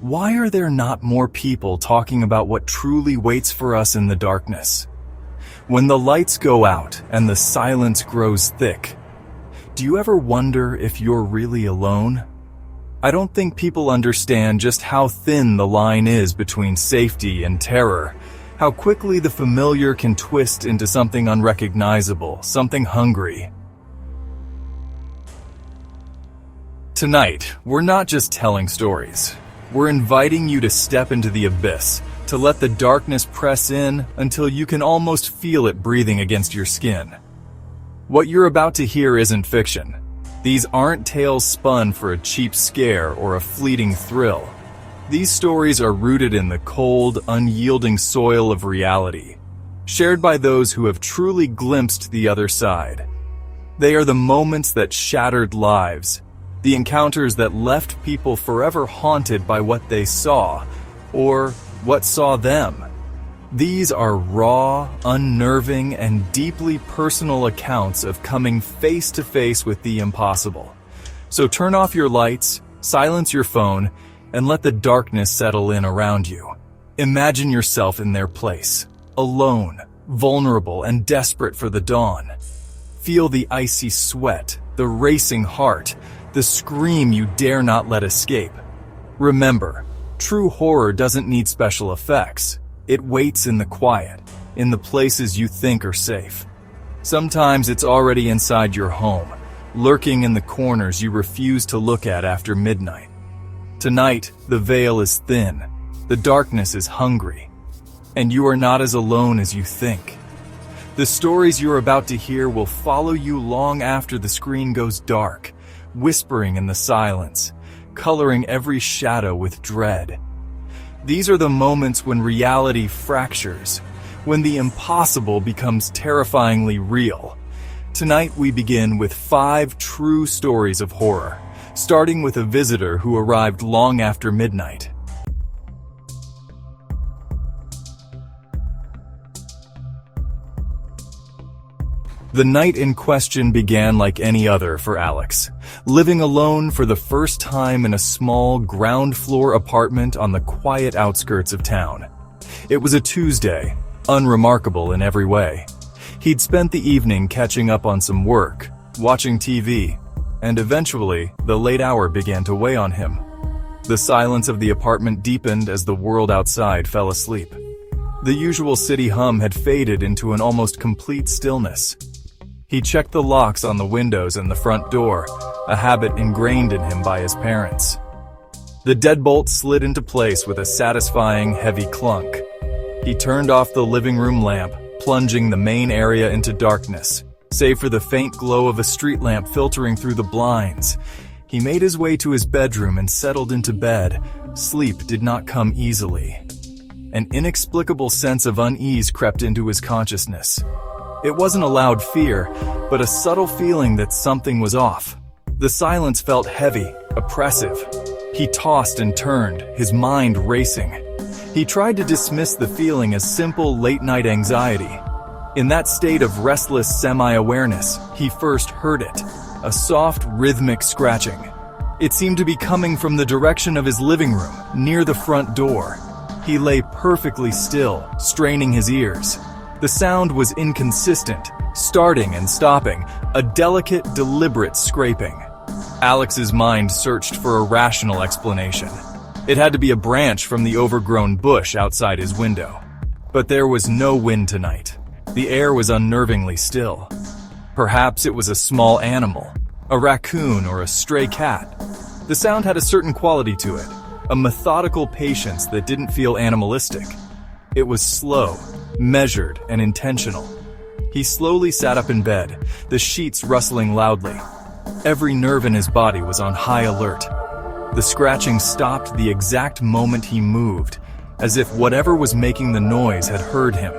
Why are there not more people talking about what truly waits for us in the darkness? When the lights go out and the silence grows thick, do you ever wonder if you're really alone? I don't think people understand just how thin the line is between safety and terror, how quickly the familiar can twist into something unrecognizable, something hungry. Tonight, we're not just telling stories. We're inviting you to step into the abyss, to let the darkness press in until you can almost feel it breathing against your skin. What you're about to hear isn't fiction. These aren't tales spun for a cheap scare or a fleeting thrill. These stories are rooted in the cold, unyielding soil of reality, shared by those who have truly glimpsed the other side. They are the moments that shattered lives, the encounters that left people forever haunted by what they saw, or what saw them. These are raw, unnerving, and deeply personal accounts of coming face to face with the impossible. So turn off your lights, silence your phone, and let the darkness settle in around you. Imagine yourself in their place, alone, vulnerable, and desperate for the dawn. Feel the icy sweat, the racing heart, the scream you dare not let escape. Remember, true horror doesn't need special effects. It waits in the quiet, in the places you think are safe. Sometimes it's already inside your home, lurking in the corners you refuse to look at after midnight. Tonight, the veil is thin, the darkness is hungry, and you are not as alone as you think. The stories you're about to hear will follow you long after the screen goes dark, whispering in the silence, coloring every shadow with dread. These are the moments when reality fractures, when the impossible becomes terrifyingly real. Tonight we begin with 5 true stories of horror, starting with a visitor who arrived long after midnight. The night in question began like any other for Alex, living alone for the first time in a small ground-floor apartment on the quiet outskirts of town. It was a Tuesday, unremarkable in every way. He'd spent the evening catching up on some work, watching TV, and eventually, the late hour began to weigh on him. The silence of the apartment deepened as the world outside fell asleep. The usual city hum had faded into an almost complete stillness. He checked the locks on the windows and the front door, a habit ingrained in him by his parents. The deadbolt slid into place with a satisfying, heavy clunk. He turned off the living room lamp, plunging the main area into darkness, save for the faint glow of a street lamp filtering through the blinds. He made his way to his bedroom and settled into bed. Sleep did not come easily. An inexplicable sense of unease crept into his consciousness. It wasn't a loud fear, but a subtle feeling that something was off. The silence felt heavy, oppressive. He tossed and turned, his mind racing. He tried to dismiss the feeling as simple late-night anxiety. In that state of restless semi-awareness, he first heard it, a soft, rhythmic scratching. It seemed to be coming from the direction of his living room, near the front door. He lay perfectly still, straining his ears. The sound was inconsistent, starting and stopping, a delicate, deliberate scraping. Alex's mind searched for a rational explanation. It had to be a branch from the overgrown bush outside his window. But there was no wind tonight. The air was unnervingly still. Perhaps it was a small animal, a raccoon or a stray cat. The sound had a certain quality to it, a methodical patience that didn't feel animalistic. It was slow, measured, and intentional. He slowly sat up in bed, the sheets rustling loudly. Every nerve in his body was on high alert. The scratching stopped the exact moment he moved, as if whatever was making the noise had heard him.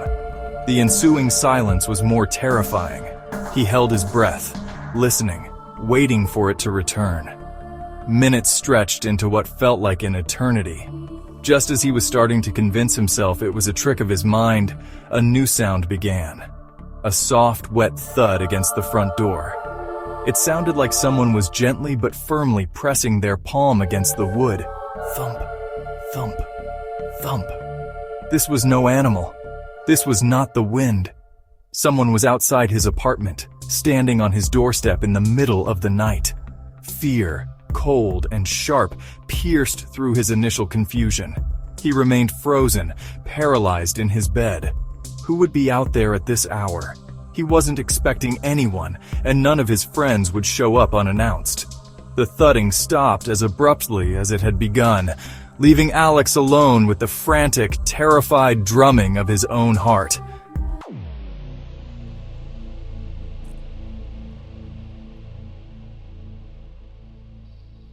The ensuing silence was more terrifying. He held his breath, listening, waiting for it to return. Minutes stretched into what felt like an eternity. Just as he was starting to convince himself it was a trick of his mind, a new sound began. A soft, wet thud against the front door. It sounded like someone was gently but firmly pressing their palm against the wood. Thump, Thump, thump. This was no animal. This was not the wind. Someone was outside his apartment, standing on his doorstep in the middle of the night. Fear, cold and sharp, pierced through his initial confusion. He remained frozen, paralyzed in his bed. Who would be out there at this hour? He wasn't expecting anyone, and none of his friends would show up unannounced. The thudding stopped as abruptly as it had begun, leaving Alex alone with the frantic, terrified drumming of his own heart.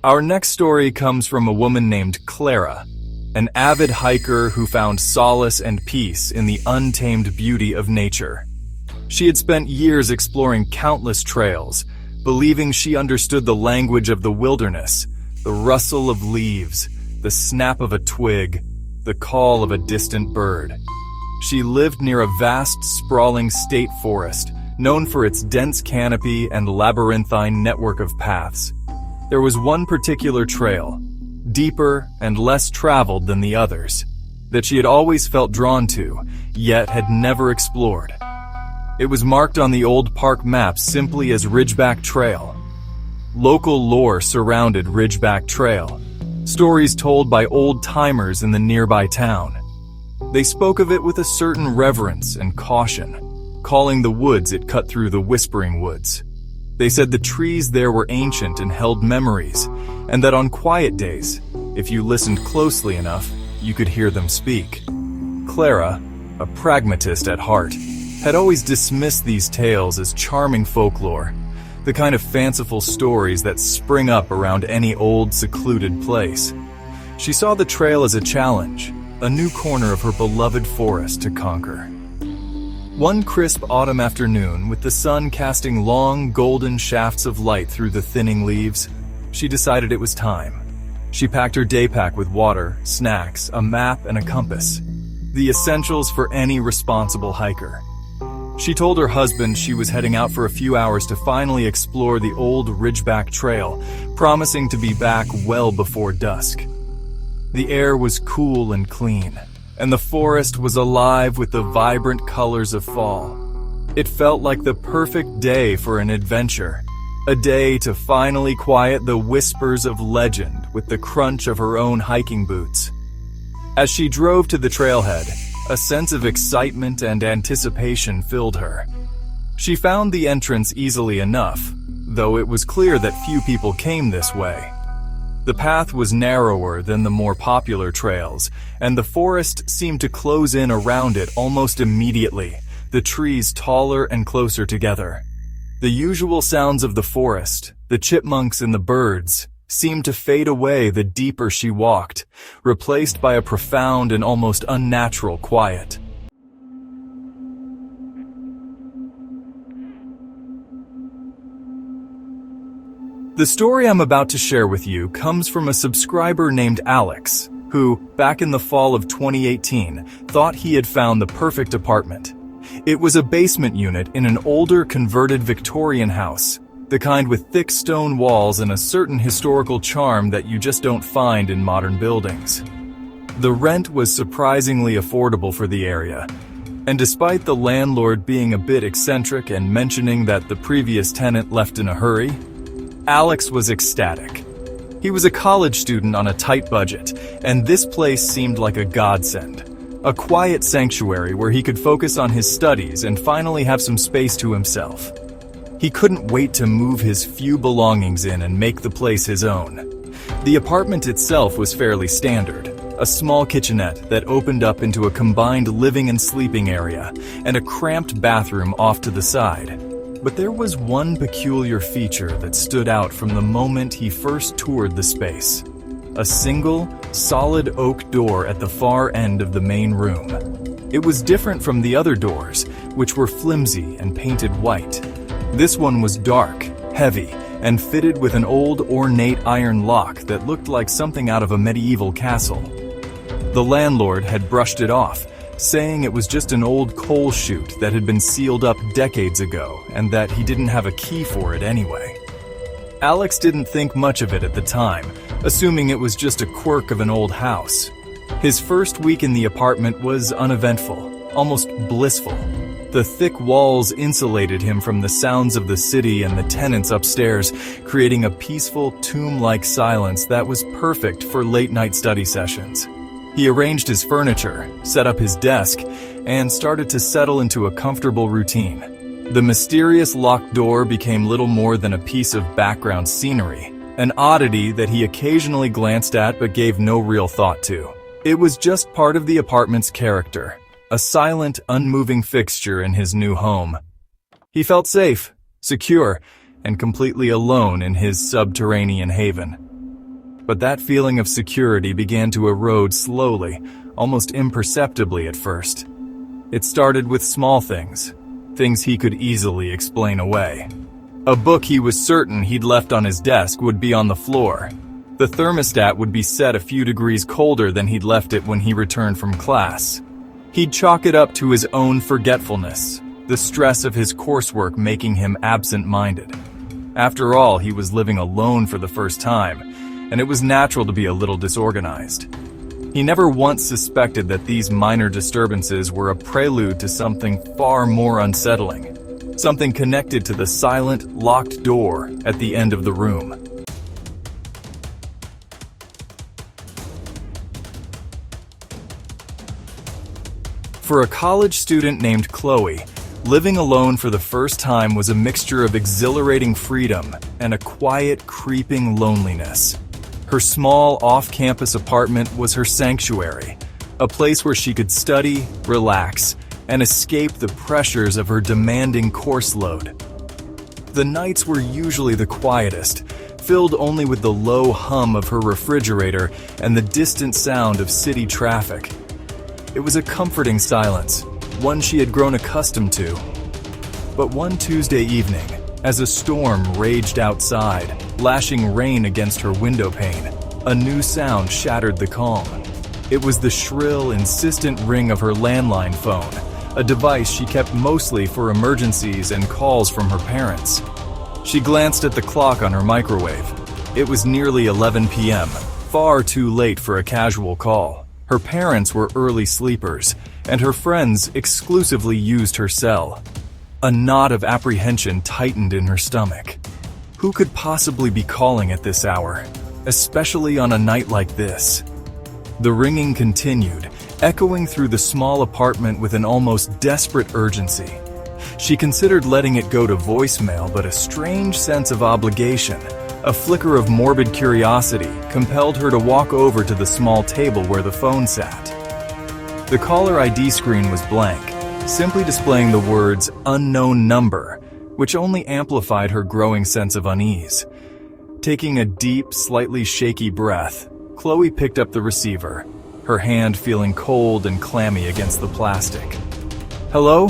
Our next story comes from a woman named Clara, an avid hiker who found solace and peace in the untamed beauty of nature. She had spent years exploring countless trails, believing she understood the language of the wilderness, the rustle of leaves, the snap of a twig, the call of a distant bird. She lived near a vast, sprawling state forest, known for its dense canopy and labyrinthine network of paths. There was one particular trail, deeper and less traveled than the others, that she had always felt drawn to, yet had never explored. It was marked on the old park map simply as Ridgeback Trail. Local lore surrounded Ridgeback Trail, stories told by old-timers in the nearby town. They spoke of it with a certain reverence and caution, calling the woods it cut through the Whispering Woods. They said the trees there were ancient and held memories, and that on quiet days, if you listened closely enough, you could hear them speak. Clara, a pragmatist at heart, had always dismissed these tales as charming folklore, the kind of fanciful stories that spring up around any old, secluded place. She saw the trail as a challenge, a new corner of her beloved forest to conquer. One crisp autumn afternoon, with the sun casting long, golden shafts of light through the thinning leaves, she decided it was time. She packed her day pack with water, snacks, a map, and a compass, the essentials for any responsible hiker. She told her husband she was heading out for a few hours to finally explore the old Ridgeback Trail, promising to be back well before dusk. The air was cool and clean, and the forest was alive with the vibrant colors of fall. It felt like the perfect day for an adventure, a day to finally quiet the whispers of legend with the crunch of her own hiking boots. As she drove to the trailhead, a sense of excitement and anticipation filled her. She found the entrance easily enough, though it was clear that few people came this way. The path was narrower than the more popular trails, and the forest seemed to close in around it almost immediately, the trees taller and closer together. The usual sounds of the forest, the chipmunks and the birds, seemed to fade away the deeper she walked, replaced by a profound and almost unnatural quiet. The story I'm about to share with you comes from a subscriber named Alex, who, back in the fall of 2018, thought he had found the perfect apartment. It was a basement unit in an older converted Victorian house, the kind with thick stone walls and a certain historical charm that you just don't find in modern buildings. The rent was surprisingly affordable for the area, and despite the landlord being a bit eccentric and mentioning that the previous tenant left in a hurry, Alex was ecstatic. He was a college student on a tight budget, and this place seemed like a godsend. A quiet sanctuary where he could focus on his studies and finally have some space to himself. He couldn't wait to move his few belongings in and make the place his own. The apartment itself was fairly standard, a small kitchenette that opened up into a combined living and sleeping area, and a cramped bathroom off to the side. But there was one peculiar feature that stood out from the moment he first toured the space. A single, solid oak door at the far end of the main room. It was different from the other doors, which were flimsy and painted white. This one was dark, heavy, and fitted with an old ornate iron lock that looked like something out of a medieval castle. The landlord had brushed it off, saying it was just an old coal chute that had been sealed up decades ago and that he didn't have a key for it anyway. Alex didn't think much of it at the time, assuming it was just a quirk of an old house. His first week in the apartment was uneventful, almost blissful. The thick walls insulated him from the sounds of the city and the tenants upstairs, creating a peaceful, tomb-like silence that was perfect for late-night study sessions. He arranged his furniture, set up his desk, and started to settle into a comfortable routine. The mysterious locked door became little more than a piece of background scenery, an oddity that he occasionally glanced at but gave no real thought to. It was just part of the apartment's character, a silent, unmoving fixture in his new home. He felt safe, secure, and completely alone in his subterranean haven. But that feeling of security began to erode slowly, almost imperceptibly at first. It started with small things he could easily explain away. A book he was certain he'd left on his desk would be on the floor. The thermostat would be set a few degrees colder than he'd left it when he returned from class. He'd chalk it up to his own forgetfulness, the stress of his coursework making him absent-minded. After all, he was living alone for the first time, and it was natural to be a little disorganized. He never once suspected that these minor disturbances were a prelude to something far more unsettling, something connected to the silent, locked door at the end of the room. For a college student named Chloe, living alone for the first time was a mixture of exhilarating freedom and a quiet, creeping loneliness. Her small, off-campus apartment was her sanctuary, a place where she could study, relax, and escape the pressures of her demanding course load. The nights were usually the quietest, filled only with the low hum of her refrigerator and the distant sound of city traffic. It was a comforting silence, one she had grown accustomed to. But one Tuesday evening, as a storm raged outside, lashing rain against her window pane, a new sound shattered the calm. It was the shrill, insistent ring of her landline phone, a device she kept mostly for emergencies and calls from her parents. She glanced at the clock on her microwave. It was nearly 11 p.m., far too late for a casual call. Her parents were early sleepers, and her friends exclusively used her cell. A knot of apprehension tightened in her stomach. Who could possibly be calling at this hour, especially on a night like this? The ringing continued, echoing through the small apartment with an almost desperate urgency. She considered letting it go to voicemail, but a strange sense of obligation, a flicker of morbid curiosity, compelled her to walk over to the small table where the phone sat. The caller ID screen was blank, simply displaying the words "unknown number," which only amplified her growing sense of unease. Taking a deep, slightly shaky breath, Chloe picked up the receiver, her hand feeling cold and clammy against the plastic. "Hello?"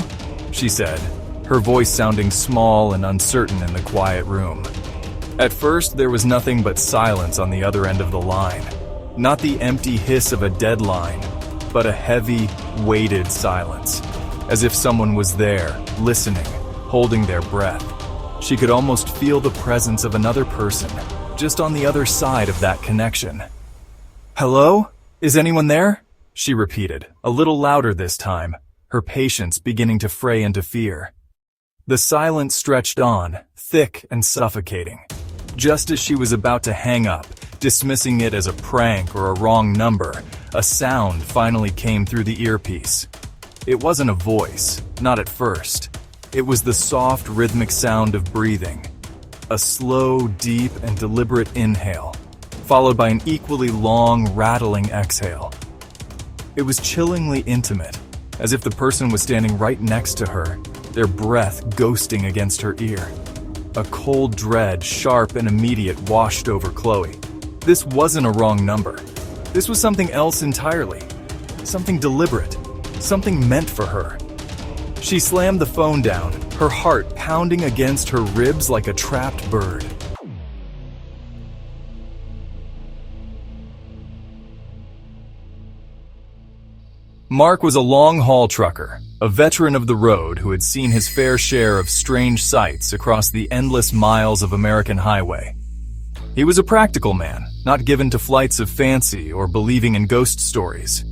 she said, her voice sounding small and uncertain in the quiet room. At first, there was nothing but silence on the other end of the line. Not the empty hiss of a dead line, but a heavy, weighted silence, as if someone was there, listening, holding their breath. She could almost feel the presence of another person, just on the other side of that connection. "Hello? Is anyone there?" she repeated, a little louder this time, her patience beginning to fray into fear. The silence stretched on, thick and suffocating. Just as she was about to hang up, dismissing it as a prank or a wrong number, a sound finally came through the earpiece. It wasn't a voice, not at first. It was the soft, rhythmic sound of breathing. A slow, deep, and deliberate inhale, followed by an equally long, rattling exhale. It was chillingly intimate, as if the person was standing right next to her, their breath ghosting against her ear. A cold dread, sharp and immediate, washed over Chloe. This wasn't a wrong number. This was something else entirely. Something deliberate. Something meant for her. She slammed the phone down, her heart pounding against her ribs like a trapped bird. Mark was a long-haul trucker, a veteran of the road who had seen his fair share of strange sights across the endless miles of American highway. He was a practical man, not given to flights of fancy or believing in ghost stories.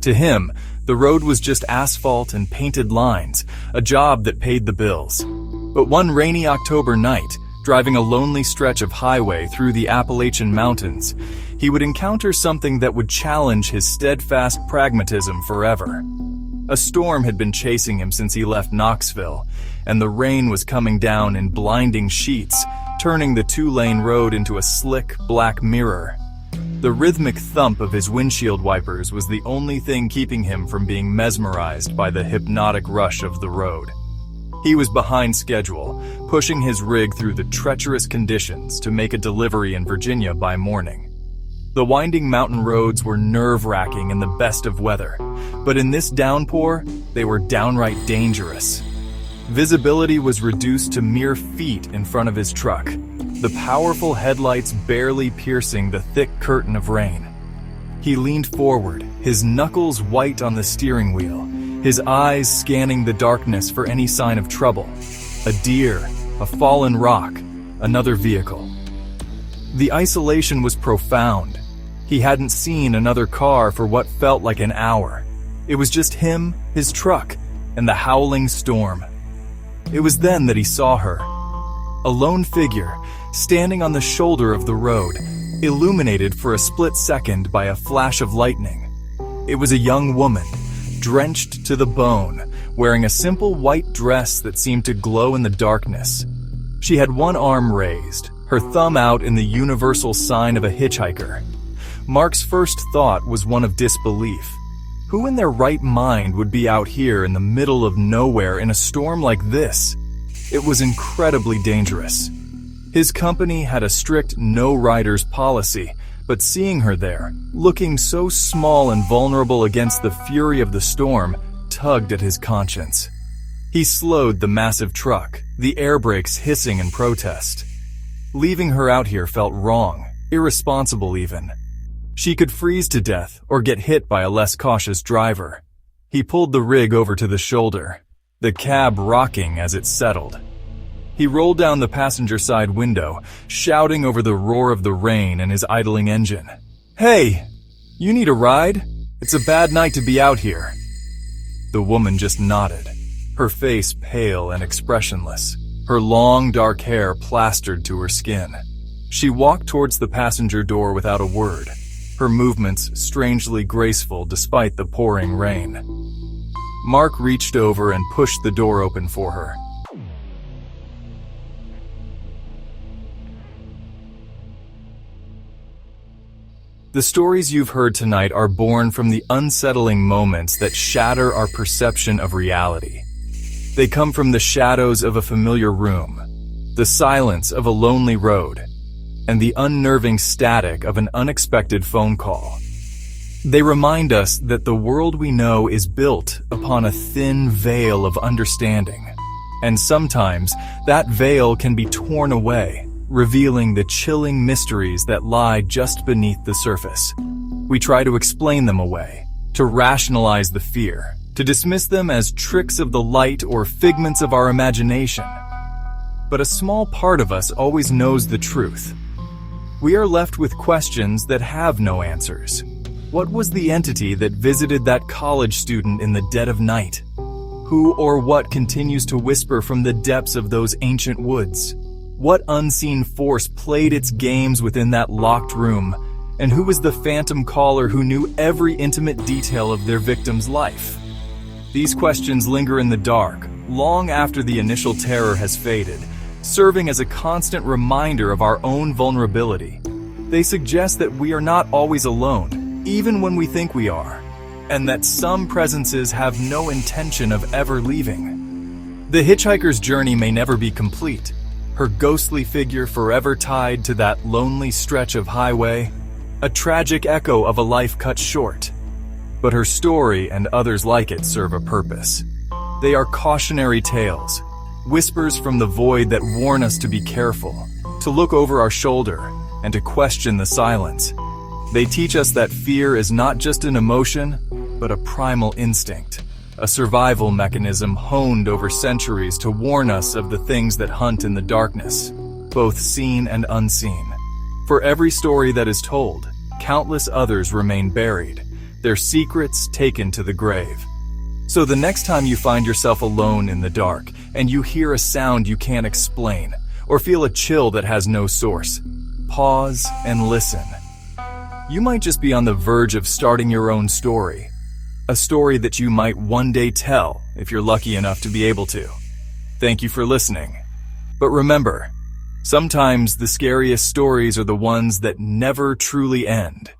To him, the road was just asphalt and painted lines, a job that paid the bills. But one rainy October night, driving a lonely stretch of highway through the Appalachian Mountains, he would encounter something that would challenge his steadfast pragmatism forever. A storm had been chasing him since he left Knoxville, and the rain was coming down in blinding sheets, turning the two-lane road into a slick, black mirror. The rhythmic thump of his windshield wipers was the only thing keeping him from being mesmerized by the hypnotic rush of the road. He was behind schedule, pushing his rig through the treacherous conditions to make a delivery in Virginia by morning. The winding mountain roads were nerve-wracking in the best of weather, but in this downpour, they were downright dangerous. Visibility was reduced to mere feet in front of his truck, the powerful headlights barely piercing the thick curtain of rain. He leaned forward, his knuckles white on the steering wheel, his eyes scanning the darkness for any sign of trouble. A deer, a fallen rock, another vehicle. The isolation was profound. He hadn't seen another car for what felt like an hour. It was just him, his truck, and the howling storm. It was then that he saw her. A lone figure, standing on the shoulder of the road, illuminated for a split second by a flash of lightning. It was a young woman, drenched to the bone, wearing a simple white dress that seemed to glow in the darkness. She had one arm raised, her thumb out in the universal sign of a hitchhiker. Mark's first thought was one of disbelief. Who in their right mind would be out here in the middle of nowhere in a storm like this? It was incredibly dangerous. His company had a strict no-riders policy, but seeing her there, looking so small and vulnerable against the fury of the storm, tugged at his conscience. He slowed the massive truck, the air brakes hissing in protest. Leaving her out here felt wrong, irresponsible even. She could freeze to death or get hit by a less cautious driver. He pulled the rig over to the shoulder, the cab rocking as it settled. He rolled down the passenger side window, shouting over the roar of the rain and his idling engine. "Hey, you need a ride? It's a bad night to be out here." The woman just nodded, her face pale and expressionless, her long dark hair plastered to her skin. She walked towards the passenger door without a word, her movements strangely graceful despite the pouring rain. Mark reached over and pushed the door open for her. The stories you've heard tonight are born from the unsettling moments that shatter our perception of reality. They come from the shadows of a familiar room, the silence of a lonely road, and the unnerving static of an unexpected phone call. They remind us that the world we know is built upon a thin veil of understanding, and sometimes that veil can be torn away, revealing the chilling mysteries that lie just beneath the surface. We try to explain them away, to rationalize the fear, to dismiss them as tricks of the light or figments of our imagination. But a small part of us always knows the truth. We are left with questions that have no answers. What was the entity that visited that college student in the dead of night? Who or what continues to whisper from the depths of those ancient woods? What unseen force played its games within that locked room? And who was the phantom caller who knew every intimate detail of their victim's life? These questions linger in the dark, long after the initial terror has faded, serving as a constant reminder of our own vulnerability. They suggest that we are not always alone, even when we think we are, and that some presences have no intention of ever leaving. The hitchhiker's journey may never be complete, her ghostly figure forever tied to that lonely stretch of highway, a tragic echo of a life cut short. But her story and others like it serve a purpose. They are cautionary tales, whispers from the void that warn us to be careful, to look over our shoulder, and to question the silence. They teach us that fear is not just an emotion, but a primal instinct, a survival mechanism honed over centuries to warn us of the things that hunt in the darkness, both seen and unseen. For every story that is told, countless others remain buried, their secrets taken to the grave. So the next time you find yourself alone in the dark and you hear a sound you can't explain, or feel a chill that has no source, pause and listen. You might just be on the verge of starting your own story. A story that you might one day tell if you're lucky enough to be able to. Thank you for listening. But remember, sometimes the scariest stories are the ones that never truly end.